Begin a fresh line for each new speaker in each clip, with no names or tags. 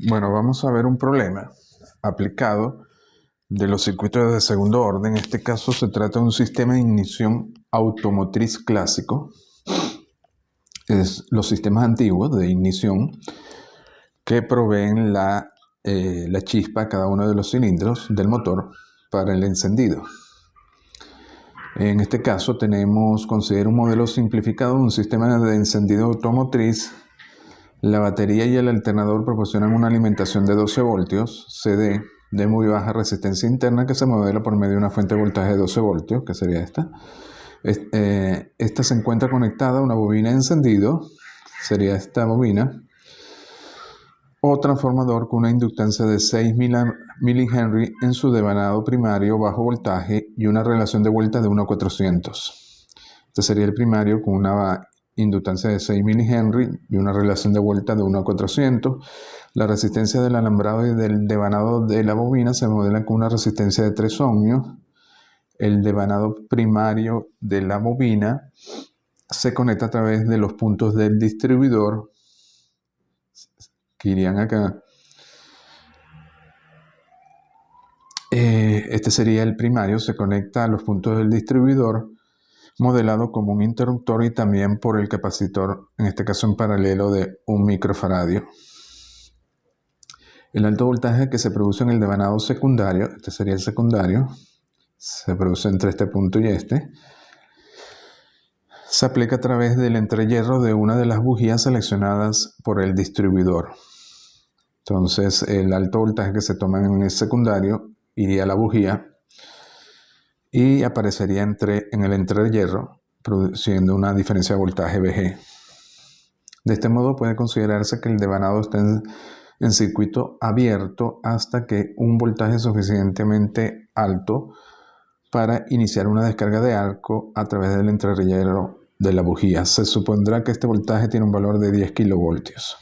Bueno, vamos a ver un problema aplicado de los circuitos de segundo orden. En este caso se trata de un sistema de ignición automotriz clásico. Los sistemas antiguos de ignición que proveen la chispa a cada uno de los cilindros del motor para el encendido. En este caso considero un modelo simplificado de un sistema de encendido automotriz. La batería y el alternador proporcionan una alimentación de 12 voltios CD de muy baja resistencia interna que se modela por medio de una fuente de voltaje de 12 voltios, que sería esta. Esta se encuentra conectada a una bobina de encendido, sería esta bobina, o transformador con una inductancia de 6 mH en su devanado primario bajo voltaje y una relación de vueltas de 1 a 400. Este sería el primario con una inductancia de 6 mH y una relación de vuelta de 1 a 400. La resistencia del alambrado y del devanado de la bobina se modela con una resistencia de 3 ohmios. El devanado primario de la bobina se conecta a través de los puntos del distribuidor que irían acá. Este sería el primario, se conecta a los puntos del distribuidor modelado como un interruptor y también por el capacitor, en este caso en paralelo de 1 microfaradio. El alto voltaje que se produce en el devanado secundario, este sería el secundario, se produce entre este punto y este, se aplica a través del entrehierro de una de las bujías seleccionadas por el distribuidor. Entonces el alto voltaje que se toma en el secundario iría a la bujía y aparecería en el entrehierro, produciendo una diferencia de voltaje VG. De este modo puede considerarse que el devanado está en circuito abierto hasta que un voltaje suficientemente alto para iniciar una descarga de arco a través del entrehierro de la bujía. Se supondrá que este voltaje tiene un valor de 10 kilovoltios,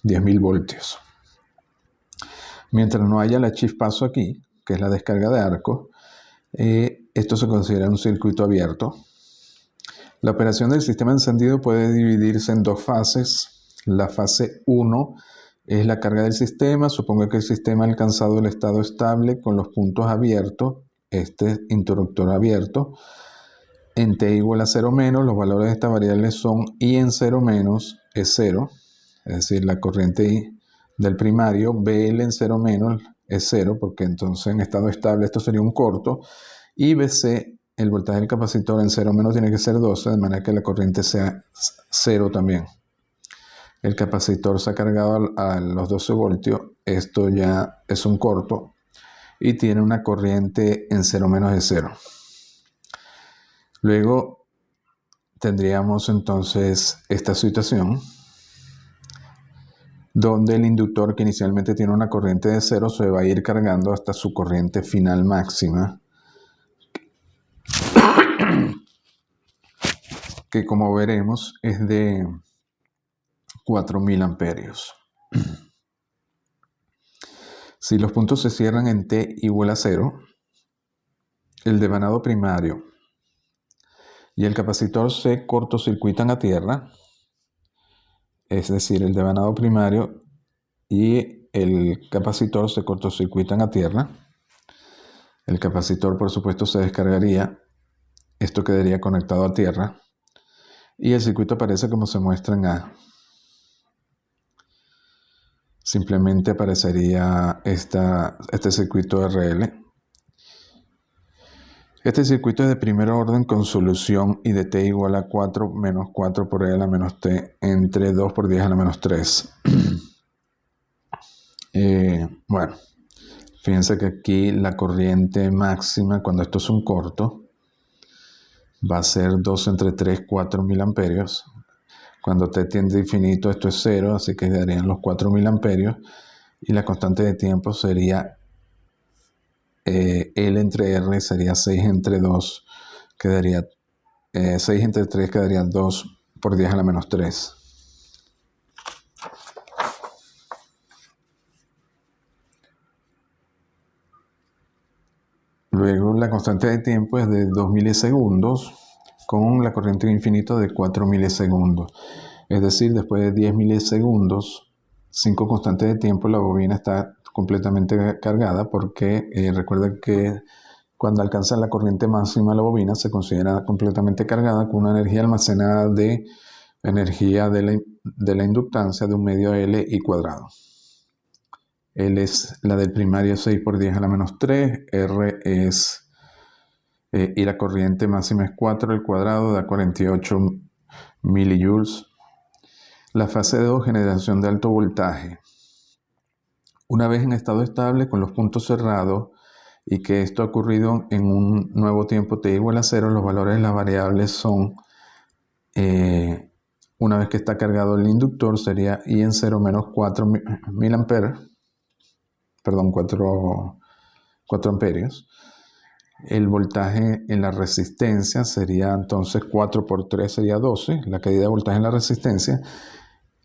10.000 voltios. Mientras no haya la chispazo aquí, que es la descarga de arco, esto se considera un circuito abierto. La operación del sistema encendido puede dividirse en dos fases. La fase 1 es la carga del sistema. Supongo que el sistema ha alcanzado el estado estable con los puntos abiertos, este interruptor abierto. En t igual a 0 menos, los valores de esta variable son I en 0 menos es 0, es decir, la corriente I del primario, BL en 0 menos es 0, porque entonces en estado estable esto sería un corto, y BC, el voltaje del capacitor en 0 menos tiene que ser 12, de manera que la corriente sea 0 también. El capacitor se ha cargado a los 12 voltios, esto ya es un corto, y tiene una corriente en 0 menos de 0. Luego tendríamos entonces esta situación donde el inductor, que inicialmente tiene una corriente de 0, se va a ir cargando hasta su corriente final máxima, que como veremos es de 4.000 amperios. Si los puntos se cierran en t igual a 0, el devanado primario y el capacitor se cortocircuitan a tierra, es decir, el devanado primario y el capacitor se cortocircuitan a tierra. El capacitor, por supuesto, se descargaría, esto quedaría conectado a tierra y el circuito aparece como se muestra en A. Simplemente aparecería este circuito RL. Este circuito es de primer orden con solución I de t igual a 4 menos 4 por E a la menos t entre 2 por 10 a la menos 3. Bueno, fíjense que aquí la corriente máxima, cuando esto es un corto, va a ser 2 entre 3, 4.000 amperios. Cuando t tiende a infinito, esto es 0, así que darían los 4.000 amperios. Y la constante de tiempo sería L entre R, sería 6 entre 2, quedaría 6 entre 3 quedaría 2 por 10 a la menos 3. Luego la constante de tiempo es de 2 milisegundos con la corriente de infinito de 4 milisegundos. Es decir, después de 10 milisegundos 5 constantes de tiempo, la bobina está completamente cargada porque recuerda que cuando alcanza la corriente máxima la bobina se considera completamente cargada con una energía almacenada de energía de la inductancia de un medio L I cuadrado. L es la del primario 6 por 10 a la menos 3, R es, y la corriente máxima es 4 al cuadrado, da 48 millijoules. La fase 2, generación de alto voltaje. Una vez en estado estable con los puntos cerrados y que esto ha ocurrido en un nuevo tiempo t igual a 0, los valores de las variables son, una vez que está cargado el inductor, sería I en 0 menos 4 miliamperes, perdón, 4 amperios. El voltaje en la resistencia sería entonces 4 por 3 sería 12, la caída de voltaje en la resistencia.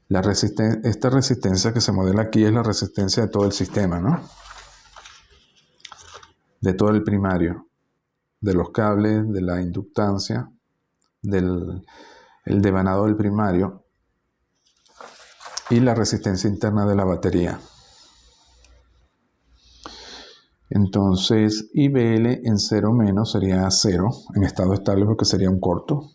Esta resistencia que se modela aquí es la resistencia de todo el sistema, ¿no? De todo el primario, de los cables, de la inductancia, el devanado del primario y la resistencia interna de la batería. Entonces, IBL en 0 menos sería 0 en estado estable porque sería un corto.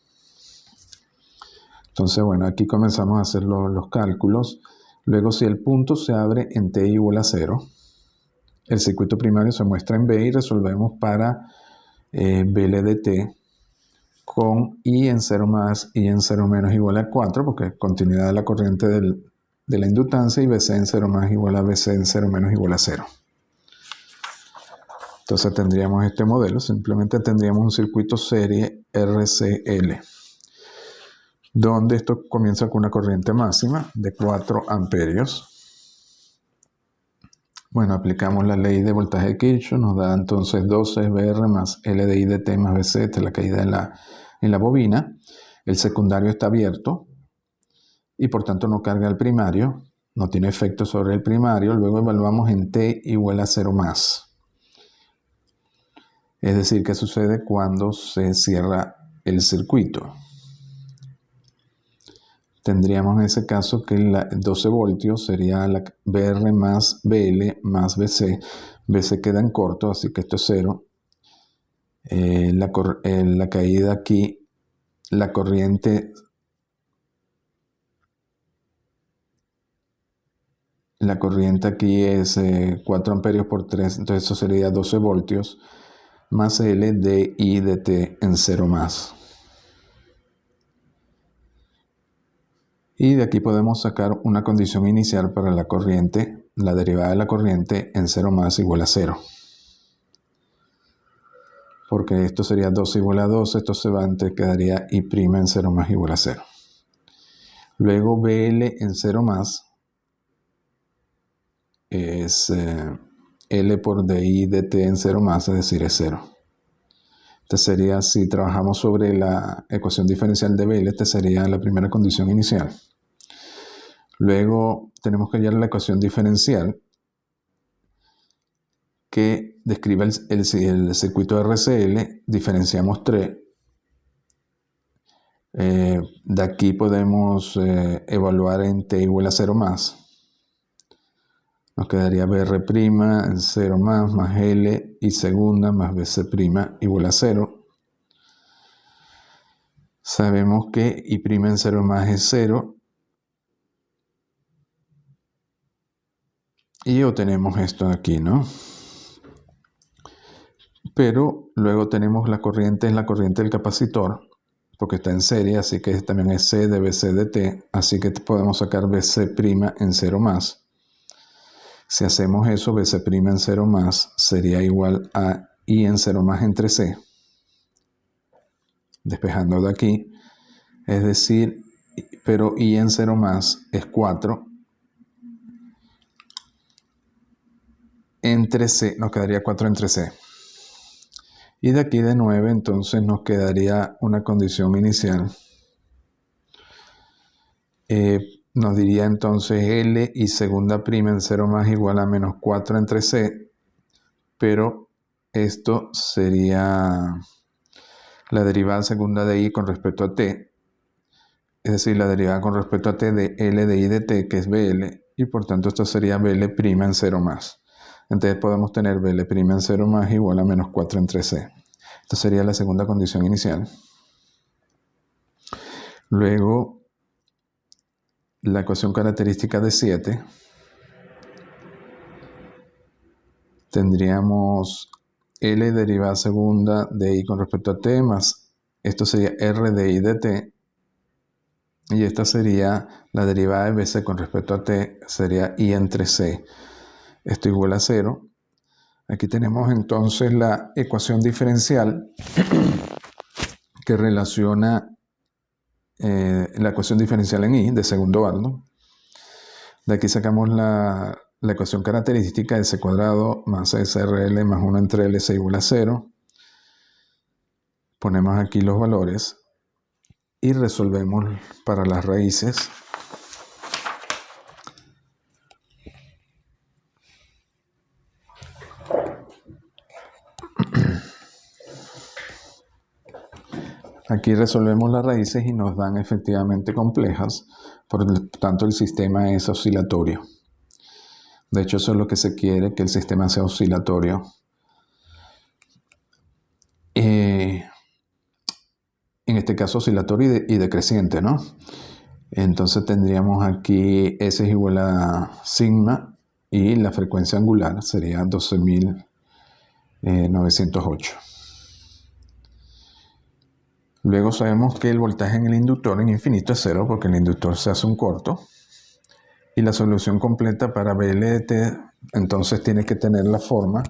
Entonces, bueno, aquí comenzamos a hacer los cálculos. Luego, si el punto se abre en t igual a 0, el circuito primario se muestra en B y resolvemos para BL de t con I en 0 más, I en 0 menos igual a 4, porque continuidad de la corriente de la inductancia, y BC en 0 más igual a BC en 0 menos igual a 0. Entonces tendríamos este modelo, simplemente tendríamos un circuito serie RCL, donde esto comienza con una corriente máxima de 4 amperios. Bueno, aplicamos la ley de voltaje de Kirchhoff, nos da entonces 12 VR más L de I de T más BC, esta es la caída en la bobina. El secundario está abierto y por tanto no carga el primario, no tiene efecto sobre el primario. Luego evaluamos en T igual a 0 más. Es decir, ¿qué sucede cuando se cierra el circuito? Tendríamos en ese caso que 12 voltios sería la BR más BL más BC. BC queda en corto, así que esto es 0. La caída aquí, la corriente aquí es 4 amperios por 3, entonces eso sería 12 voltios más L de I de T en 0 más. Y de aquí podemos sacar una condición inicial para la corriente, la derivada de la corriente en 0 más igual a 0. Porque esto sería 12 igual a 12, esto se va, entonces quedaría I' en 0 más igual a 0. Luego BL en 0 más es L por DI de T en 0 más, es decir, es 0. Este sería, si trabajamos sobre la ecuación diferencial de BL, esta sería la primera condición inicial. Luego tenemos que hallar la ecuación diferencial que describe el circuito RCL. Diferenciamos 3. De aquí podemos evaluar en T igual a 0 más. Nos quedaría BR' en 0 más L y segunda más BC' igual a 0. Sabemos que I' en 0 más es 0. Y obtenemos esto de aquí, ¿no? Pero luego tenemos la corriente, es la corriente del capacitor, porque está en serie, así que también es C de BC de T, así que podemos sacar BC' en 0 más. Si hacemos eso, BC' en 0 más sería igual a I en 0 más entre C, despejando de aquí, es decir, pero I en 0 más es 4 entre C, nos quedaría 4 entre C. Y de aquí de 9, entonces nos quedaría una condición inicial. Nos diría entonces L y segunda prima en 0 más igual a menos 4 entre C, pero esto sería la derivada segunda de I con respecto a T. es decir, la derivada con respecto a t de L de I de t, que es BL, y por tanto esto sería BL' en 0 más. Entonces podemos tener BL' en 0 más igual a menos 4 entre C. Esta sería la segunda condición inicial. Luego, la ecuación característica de 7. Tendríamos L derivada segunda de I con respecto a t más, esto sería R de I de t, y esta sería la derivada de BC con respecto a t, sería I entre C. Esto igual a 0. Aquí tenemos entonces la ecuación diferencial que relaciona la ecuación diferencial en I de segundo orden. De aquí sacamos la ecuación característica de C cuadrado más SRL más 1 entre LC igual a 0. Ponemos aquí los valores y resolvemos para las raíces. Aquí resolvemos las raíces y nos dan efectivamente complejas, por lo tanto el sistema es oscilatorio. De hecho, eso es lo que se quiere, que el sistema sea oscilatorio. En este caso oscilatorio y decreciente, ¿no? Entonces tendríamos aquí S es igual a sigma y la frecuencia angular sería 12.908. Luego sabemos que el voltaje en el inductor en infinito es 0 porque el inductor se hace un corto. Y la solución completa para BL de t entonces tiene que tener la forma,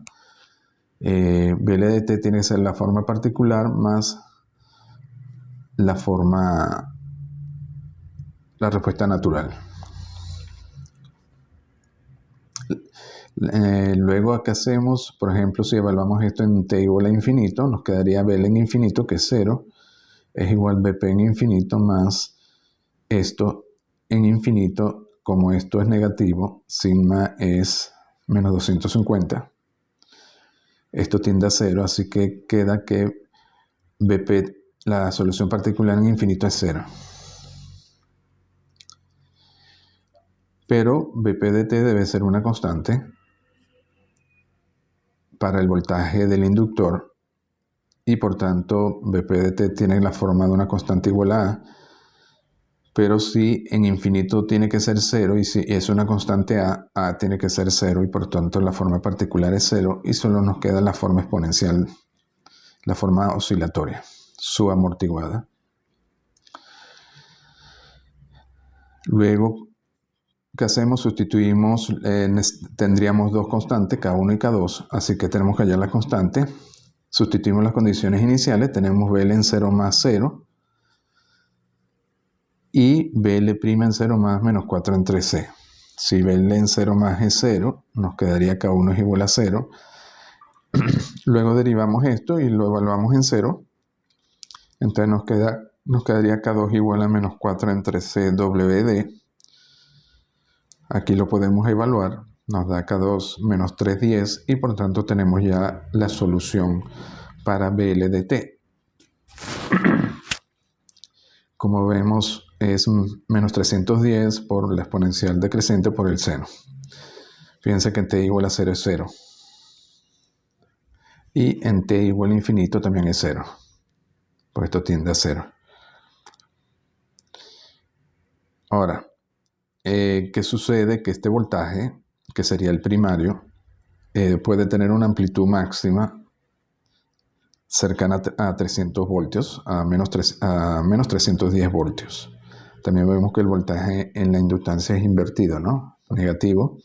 BL de t tiene que ser la forma particular más la respuesta natural. Luego acá hacemos, por ejemplo, si evaluamos esto en t igual a infinito, nos quedaría BL en infinito, que es 0, es igual BP en infinito más esto en infinito, como esto es negativo, sigma es menos 250. Esto tiende a 0, así que queda que BP, la solución particular en infinito es 0. Pero BP de t debe ser una constante para el voltaje del inductor y por tanto BP de t tiene la forma de una constante igual a A, pero si en infinito tiene que ser 0 y si es una constante A tiene que ser 0 y por tanto la forma particular es 0 y solo nos queda la forma exponencial, la forma oscilatoria, subamortiguada. Luego, ¿qué hacemos? Sustituimos, tendríamos dos constantes, K1 y K2, así que tenemos que hallar la constante. Sustituimos las condiciones iniciales, tenemos BL en 0 más 0 y BL' en 0 más menos 4 entre C. Si BL en 0 más es 0, nos quedaría K1 es igual a 0. Luego derivamos esto y lo evaluamos en 0. Entonces nos quedaría K2 igual a menos 4 entre C WD. Aquí lo podemos evaluar. Nos da K2 menos 310 y por tanto tenemos ya la solución para BL de t. Como vemos es menos 310 por la exponencial decreciente por el seno. Fíjense que en t igual a 0 es 0. Y en t igual a infinito también es 0. Pues esto tiende a 0. Ahora, ¿qué sucede? Que este voltaje, que sería el primario, puede tener una amplitud máxima cercana a 300 voltios, a menos 310 voltios. También vemos que el voltaje en la inductancia es invertido, ¿no? Negativo.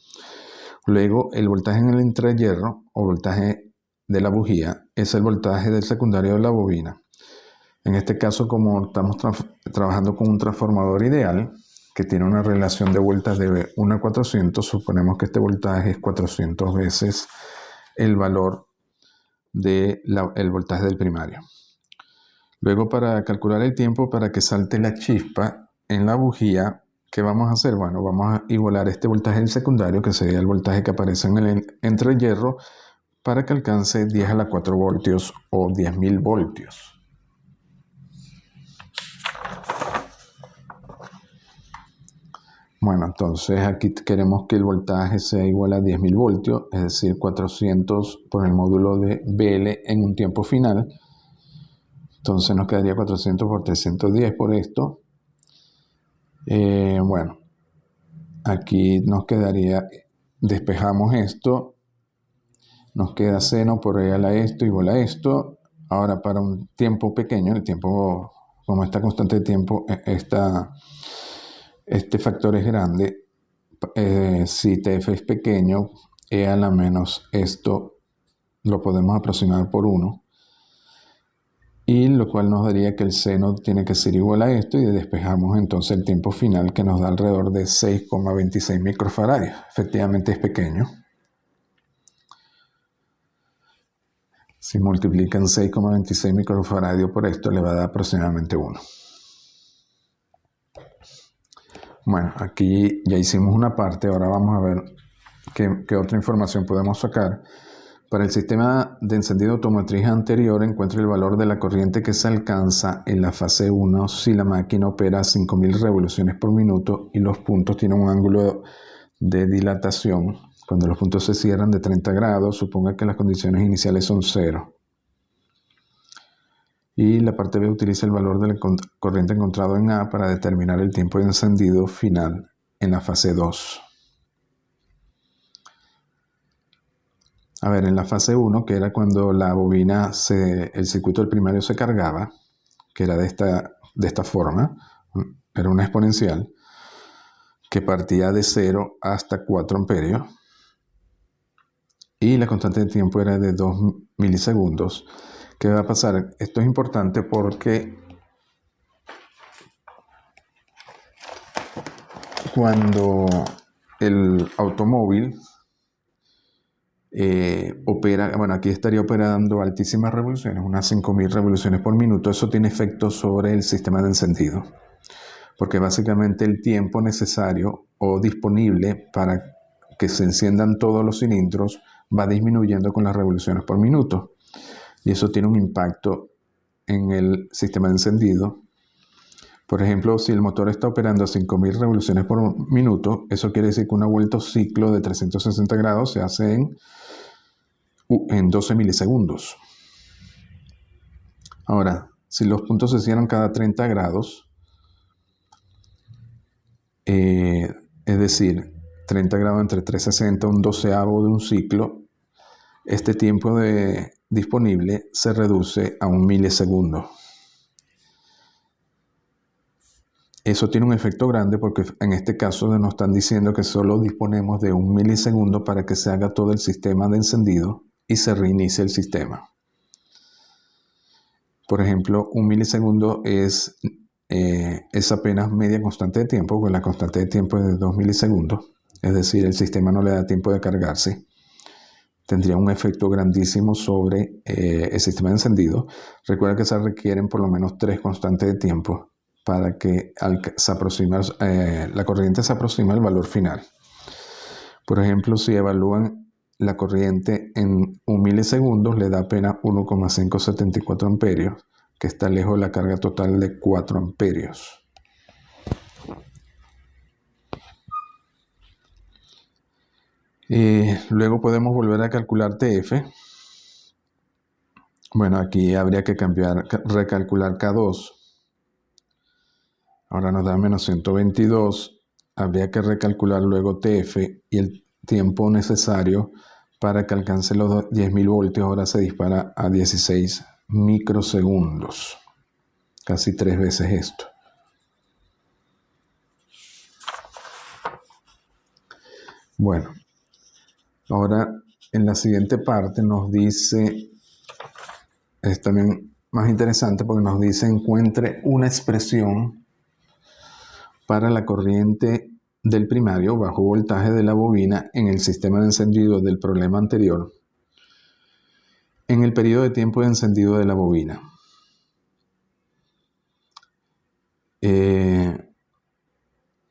Luego, el voltaje en el entrehierro o voltaje de la bujía es el voltaje del secundario de la bobina. En este caso, como estamos trabajando con un transformador ideal que tiene una relación de vueltas de 1 a 400, suponemos que este voltaje es 400 veces el valor del voltaje del primario. Luego, para calcular el tiempo para que salte la chispa en la bujía, ¿qué vamos a hacer? Bueno, vamos a igualar este voltaje del secundario, que sería el voltaje que aparece en el entrehierro, para que alcance 10 a la 4 voltios o 10.000 voltios. Bueno, entonces aquí queremos que el voltaje sea igual a 10.000 voltios, es decir, 400 por el módulo de BL en un tiempo final. Entonces nos quedaría 400 por 310 por esto. Bueno, aquí nos quedaría, despejamos esto, nos queda seno por real a esto igual a esto. Ahora para un tiempo pequeño, el tiempo, como esta constante de tiempo, este factor es grande, si TF es pequeño, E a la menos esto lo podemos aproximar por 1. Y lo cual nos daría que el seno tiene que ser igual a esto y despejamos entonces el tiempo final que nos da alrededor de 6,26 microfaradios. Efectivamente es pequeño. Si multiplican 6,26 microfaradios por esto le va a dar aproximadamente 1. Bueno, aquí ya hicimos una parte, ahora vamos a ver qué otra información podemos sacar. Para el sistema de encendido automotriz anterior, encuentra el valor de la corriente que se alcanza en la fase 1 si la máquina opera a 5.000 revoluciones por minuto y los puntos tienen un ángulo de dilatación. Cuando los puntos se cierran de 30 grados, suponga que las condiciones iniciales son 0. Y la parte B utiliza el valor de la corriente encontrado en A para determinar el tiempo de encendido final en la fase 2. A ver, en la fase 1, que era cuando la bobina, el circuito del primario se cargaba, que era de esta forma, era una exponencial, que partía de 0 hasta 4 amperios, y la constante de tiempo era de 2 milisegundos. ¿Qué va a pasar? Esto es importante porque cuando el automóvil opera, bueno, aquí estaría operando altísimas revoluciones, unas 5.000 revoluciones por minuto. Eso tiene efecto sobre el sistema de encendido, porque básicamente el tiempo necesario o disponible para que se enciendan todos los cilindros va disminuyendo con las revoluciones por minuto, y eso tiene un impacto en el sistema de encendido. Por ejemplo, si el motor está operando a 5.000 revoluciones por minuto, eso quiere decir que una vuelta o ciclo de 360 grados se hace en 12 milisegundos. Ahora, si los puntos se cierran cada 30 grados, es decir, 30 grados entre 360, un doceavo de un ciclo, este tiempo disponible se reduce a 1 milisegundo. Eso tiene un efecto grande porque en este caso nos están diciendo que solo disponemos de 1 milisegundo para que se haga todo el sistema de encendido y se reinicie el sistema. Por ejemplo, 1 milisegundo es apenas media constante de tiempo, porque la constante de tiempo es de 2 milisegundos, es decir, el sistema no le da tiempo de cargarse. Tendría un efecto grandísimo sobre el sistema de encendido. Recuerda que se requieren por lo menos 3 constantes de tiempo para que la corriente se aproxime al valor final. Por ejemplo, si evalúan la corriente en 1 milisegundo, le da apenas 1,574 amperios, que está lejos de la carga total de 4 amperios. Luego podemos volver a calcular TF. Bueno, aquí habría que recalcular K2. Ahora nos da menos 122. Habría que recalcular luego TF y el tiempo necesario para que alcance los 10.000 voltios. Ahora se dispara a 16 microsegundos. Casi 3 veces esto. Bueno, ahora en la siguiente parte nos dice, es también más interesante porque nos dice encuentre una expresión para la corriente del primario bajo voltaje de la bobina en el sistema de encendido del problema anterior en el periodo de tiempo de encendido de la bobina.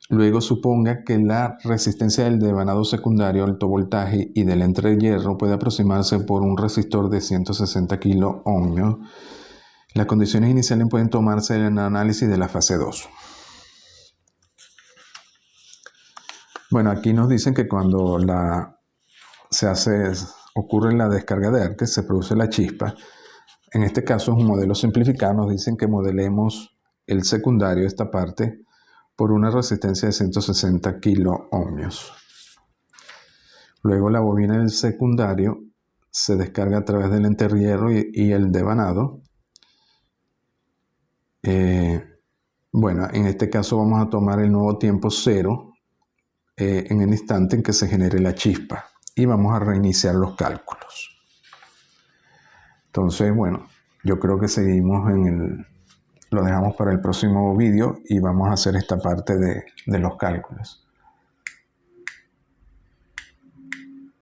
Luego suponga que la resistencia del devanado secundario alto voltaje y del entrehierro puede aproximarse por un resistor de 160 kilo-ohmios. Las condiciones iniciales pueden tomarse en el análisis de la fase 2. Bueno, aquí nos dicen que cuando ocurre la descarga de Arques, se produce la chispa. En este caso es un modelo simplificado, nos dicen que modelemos el secundario, esta parte, por una resistencia de 160 kiloohmios. Luego la bobina del secundario se descarga a través del entrehierro y el devanado. Bueno, en este caso vamos a tomar el nuevo tiempo 0 en el instante en que se genere la chispa y vamos a reiniciar los cálculos. Entonces, bueno, yo creo que seguimos lo dejamos para el próximo vídeo y vamos a hacer esta parte de los cálculos.